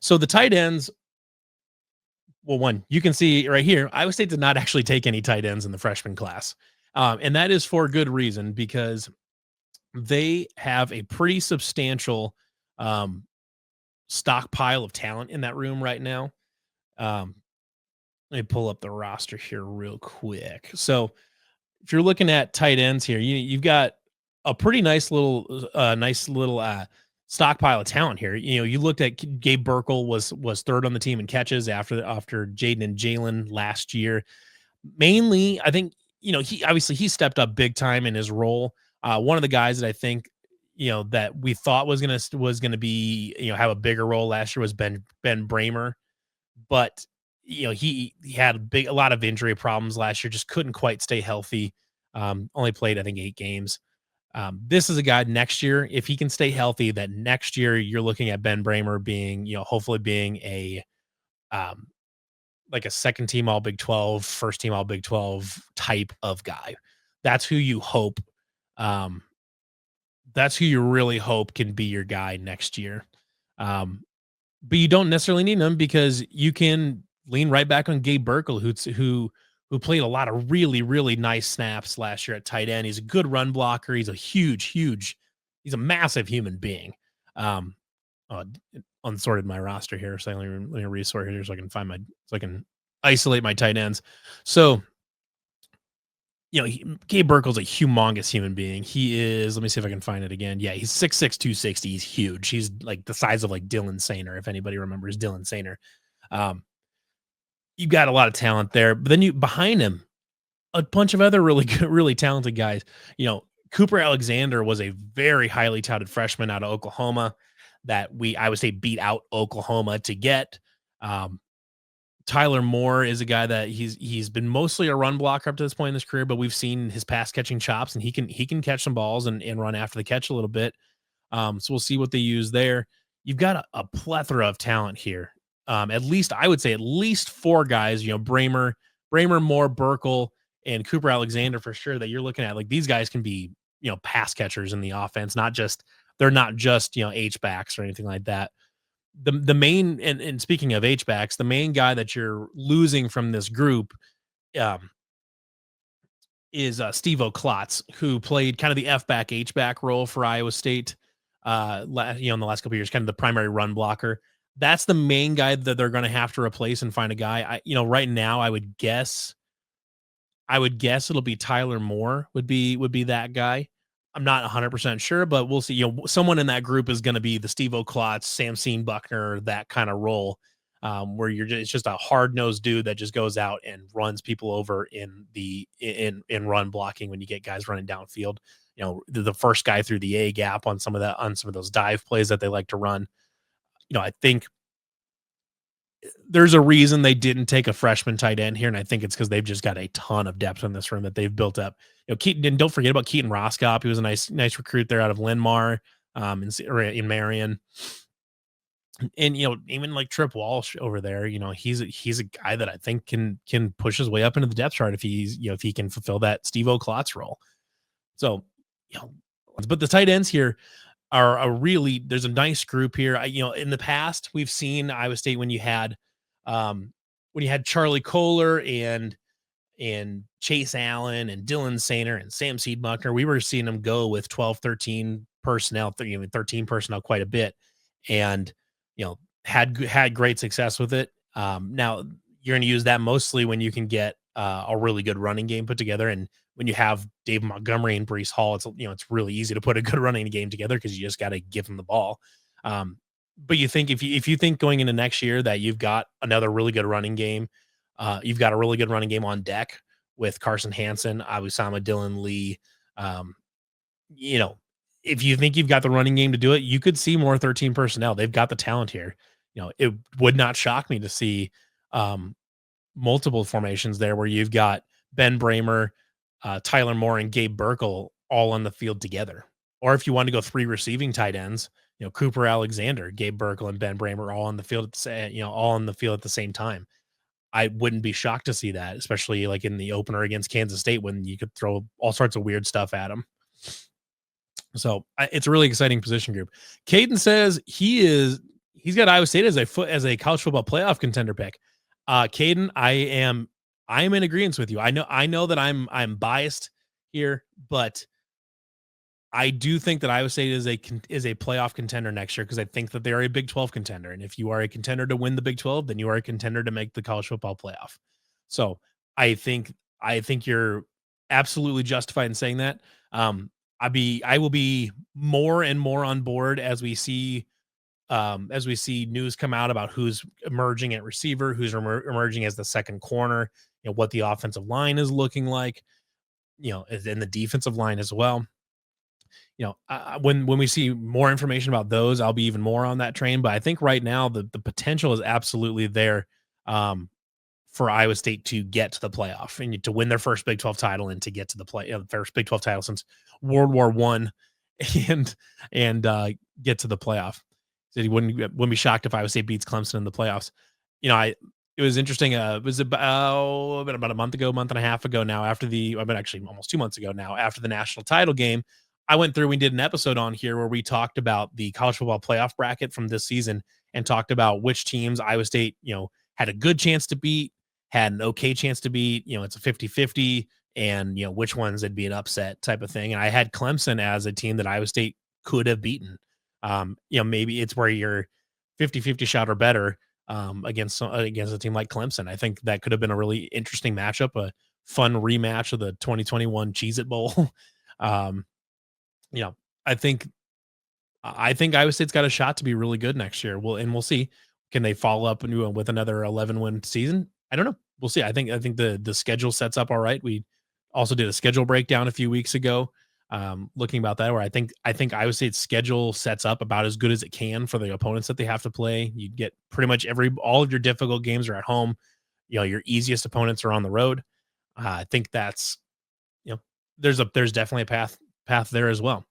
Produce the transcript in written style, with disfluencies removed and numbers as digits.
So the tight ends, well, one, you can see right here, Iowa State did not actually take any tight ends in the freshman class. And that is for good reason because they have a pretty substantial um, stockpile of talent in that room right now. Um, Let me pull up the roster here real quick. So if you're looking at tight ends here, you've got a pretty nice little stockpile of talent here. You looked at Gabe Burkle was third on the team in catches after Jaden and Jalen last year. Mainly, I think he stepped up big time in his role. One of the guys that I think that we thought was gonna be have a bigger role last year was Ben Bramer, but he had a lot of injury problems last year, just couldn't quite stay healthy. Only played I think 8 games. This is a guy next year, if he can stay healthy, that next year you're looking at Ben Bramer being, hopefully being a um, like a second team all Big 12, first team all Big 12 type of guy. That's who you hope. Um, that's who you really hope can be your guy next year. Um, but you don't necessarily need him because you can lean right back on Gabe Burkle, who played a lot of really, really nice snaps last year at tight end. He's a good run blocker. He's a he's a massive human being. Um, it unsorted my roster here, so let me resort here so I can isolate my tight ends. So Gabe Burkle's a humongous human being. He is, let me see if I can find it again. Yeah, he's 6'6", 260. He's huge. He's like the size of like Dylan Sainer, if anybody remembers Dylan Sainer. Um, you've got a lot of talent there, but then behind him, a bunch of other really good, really talented guys. Cooper Alexander was a very highly touted freshman out of Oklahoma that I would say beat out Oklahoma to get. Um, Tyler Moore is a guy that he's been mostly a run blocker up to this point in his career, but we've seen his pass catching chops, and he can catch some balls and run after the catch a little bit. So we'll see what they use there. You've got a plethora of talent here. At least I would say at least 4 guys. Bramer, Moore, Burkle, and Cooper Alexander for sure. That you're looking at, like, these guys can be pass catchers in the offense. They're not just H backs or anything like that. The main, and speaking of H backs, the main guy that you're losing from this group um, is Steve Klotz, who played kind of the F back H back role for Iowa State. In the last couple of years, kind of the primary run blocker. That's the main guy that they're going to have to replace and find a guy. Right now, I would guess it'll be Tyler Moore would be that guy. I'm not 100% sure, but we'll see. Someone in that group is going to be the Steve Klotz, Samson Buckner, that kind of role, where it's just a hard nosed dude that just goes out and runs people over in run blocking when you get guys running downfield. The first guy through the A gap on some of those dive plays that they like to run. I think there's a reason they didn't take a freshman tight end here, and I think it's because they've just got a ton of depth in this room that they've built up. Keaton, and don't forget about Keaton Roskop. He was a nice recruit there out of Linmar, in Marion. And even like Trip Walsh over there, he's a guy that I think can push his way up into the depth chart if he can fulfill that Steve Klotz role. So, but the tight ends here are there's a nice group here. In the past we've seen Iowa State when you had Charlie Kohler and Chase Allen and Dylan Sainer and Sam Seed Buckner, we were seeing them go with 12, 13 personnel, 13 personnel quite a bit, and had great success with it. Now you're going to use that mostly when you can get a really good running game put together, and when you have Dave Montgomery and Breece Hall, it's really easy to put a good running game together because you just got to give them the ball. But you think if you think going into next year that you've got another really good running game, you've got a really good running game on deck with Carson Hansen, Abusama Dylan Lee. If you think you've got the running game to do it, you could see more 13 personnel. They've got the talent here. It would not shock me to see multiple formations there where you've got Ben Bramer, Tyler Moore, and Gabe Burkle all on the field together. Or if you want to go 3 receiving tight ends, Cooper Alexander, Gabe Burkle, and Ben Bramer all on the field at the same time. I wouldn't be shocked to see that, especially like in the opener against Kansas State when you could throw all sorts of weird stuff at them. So it's a really exciting position group. Caden says he's he's got Iowa State as a college football playoff contender pick. Caden, I am in agreement with you. I know that I'm biased here, but I do think that Iowa State is a playoff contender next year because I think that they are a Big 12 contender, and if you are a contender to win the Big 12, then you are a contender to make the college football playoff. So I think I think you're absolutely justified in saying that. I will be more and more on board as we see news come out about who's emerging at receiver, who's emerging as the second corner, what the offensive line is looking like, and the defensive line as well. When we see more information about those, I'll be even more on that train. But I think right now the potential is absolutely there um, for Iowa State to get to the playoff and to win their first Big 12 title and to get to the first Big 12 title since World War One, and get to the playoff. So he wouldn't be shocked if Iowa State beats Clemson in the playoffs. I It was interesting. It was about a month ago, month and a half ago now. Actually almost 2 months ago now, after the national title game, I went through. We did an episode on here where we talked about the college football playoff bracket from this season and talked about which teams Iowa State, had a good chance to beat, had an okay chance to beat. It's a 50-50, and which ones it'd be an upset type of thing. And I had Clemson as a team that Iowa State could have beaten. Maybe it's where you're 50-50 shot or better against a team like Clemson. I think that could have been a really interesting matchup, a fun rematch of the 2021 Cheez It Bowl. um, you know, I think I think Iowa State's got a shot to be really good next year. We'll see. Can they follow up with another 11-win season? I don't know. We'll see. I think the schedule sets up all right. We also did a schedule breakdown a few weeks ago, looking about that, where I think Iowa State's schedule sets up about as good as it can for the opponents that they have to play. You get pretty much all of your difficult games are at home. Your easiest opponents are on the road. I think that's, there's definitely a path there as well.